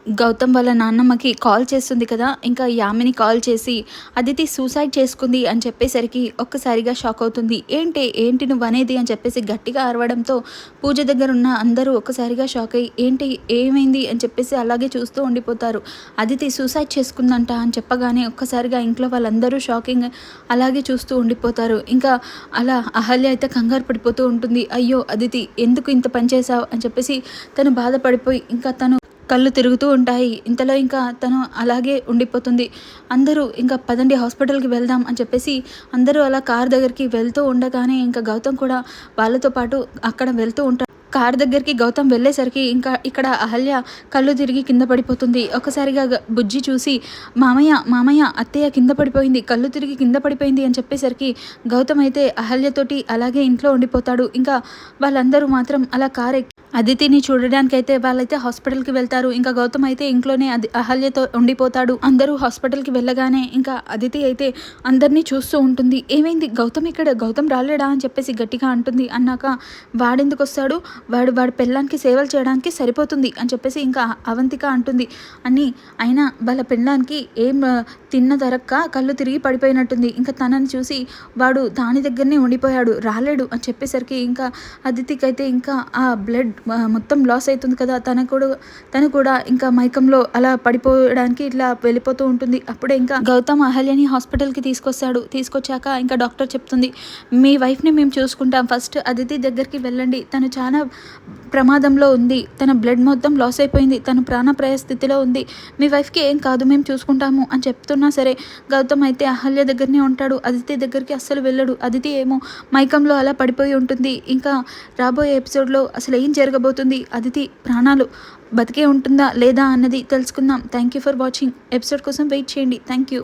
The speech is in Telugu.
గౌతమ్ వాళ్ళ నాన్నమ్మకి కాల్ చేస్తుంది కదా! ఇంకా యామిని కాల్ చేసి అదితి సూసైడ్ చేసుకుంది అని చెప్పేసరికి ఒక్కసారిగా షాక్ అవుతుంది. ఏంటి నువ్వనేది అని చెప్పేసి గట్టిగా అరవడంతో పూజ దగ్గర ఉన్న అందరూ ఒక్కసారిగా షాక్ అయ్యి ఏంటి ఏమైంది అని చెప్పేసి అలాగే చూస్తూ ఉండిపోతారు. అదితి సూసైడ్ చేసుకుందంట అని చెప్పగానే ఒక్కసారిగా ఇంట్లో వాళ్ళందరూ షాకింగ్ అలాగే చూస్తూ ఉండిపోతారు. ఇంకా అలా అహల్య అయితే కంగారు పడిపోతూ ఉంటుంది. అయ్యో అదితి ఎందుకు ఇంత పని చేశావు అని చెప్పేసి తను బాధపడిపోయి ఇంకా తను కళ్ళు తిరుగుతూ ఉంటాయి. ఇంతలో ఇంకా తను అలాగే ఉండిపోతుంది. అందరూ ఇంకా పదండి హాస్పిటల్‌కి వెళ్దాం అని చెప్పేసి అందరూ అలా కార్ దగ్గరికి వెళ్తూ ఉండగానే ఇంకా గౌతమ్ కూడా వాళ్ళతో పాటు అక్కడ వెళ్తూ ఉంటాడు. కార్ దగ్గరికి గౌతమ్ వెళ్ళేసరికి ఇంకా ఇక్కడ అహల్య కళ్ళు తిరిగి కింద పడిపోతుంది. ఒక్కసారిగా బుజ్జి చూసి మామయ్య అత్తయ్య కింద పడిపోయింది, కళ్ళు తిరిగి కింద పడిపోయింది అని చెప్పేసరికి గౌతమ్ అయితే అహల్యతోటి అలాగే ఇంట్లో ఉండిపోతాడు. ఇంకా వాళ్ళందరూ మాత్రం అలా కార్ ఎక్కి అదితిని చూడడానికైతే వాళ్ళైతే హాస్పిటల్‌కి వెళ్తారు. ఇంకా గౌతమ్ అయితే ఇంట్లోనే అహల్యతో ఉండిపోతాడు. అందరూ హాస్పిటల్‌కి వెళ్ళగానే ఇంకా అదితి అయితే అందరినీ చూస్తూ ఉంటుంది. ఏమైంది గౌతమ్ ఎక్కడ? గౌతమ్ రాలేడా అని చెప్పేసి గట్టిగా అంటుంది. అన్నాక వాడెందుకొస్తాడు? వాడి పెళ్ళానికి సేవలు చేయడానికి సరిపోతుంది అని చెప్పేసి ఇంకా అవంతిక అంటుంది. అయినా వాళ్ళ పెళ్ళానికి ఏం తిన్న తరక్క కళ్ళు తిరిగి పడిపోయినట్టుంది. ఇంకా తనని చూసి వాడు దాని దగ్గరనే ఉండిపోయాడు, రాలేడు అని చెప్పేసరికి ఇంకా అదితికైతే ఇంకా ఆ బ్లడ్ మొత్తం లాస్ అవుతుంది కదా! తను కూడా ఇంకా మైకంలో అలా పడిపోవడానికి ఇట్లా వెళ్ళిపోతూ ఉంటుంది. అప్పుడే ఇంకా గౌతమ్ అహల్యని హాస్పిటల్‌కి తీసుకొచ్చాక ఇంకా డాక్టర్ చెప్తుంది, మీ వైఫ్‌ని మేము చూసుకుంటాం, ఫస్ట్ అదితి దగ్గరికి వెళ్ళండి, తను చాలా ప్రమాదంలో ఉంది, తన బ్లడ్ మొత్తం లాస్ అయిపోయింది, తను ప్రాణాపాయ స్థితిలో ఉంది, మీ వైఫ్‌కి ఏం కాదు, మేము చూసుకుంటాము అని చెప్తున్నా సరే గౌతమ్ అయితే అహల్య దగ్గరనే ఉంటాడు. అదితి దగ్గరికి అస్సలు వెళ్ళడు. అదితి ఏమో మైకంలో అలా పడిపోయి ఉంటుంది. ఇంకా రాబోయే ఎపిసోడ్లో అసలు ఏం జరగబోతుంది, అదితి ప్రాణాలు బతికే ఉంటుందా లేదా అన్నది తెలుసుకుందాం. Thank you for watching. Episode కోసం వెయిట్ చేయండి. Thank you.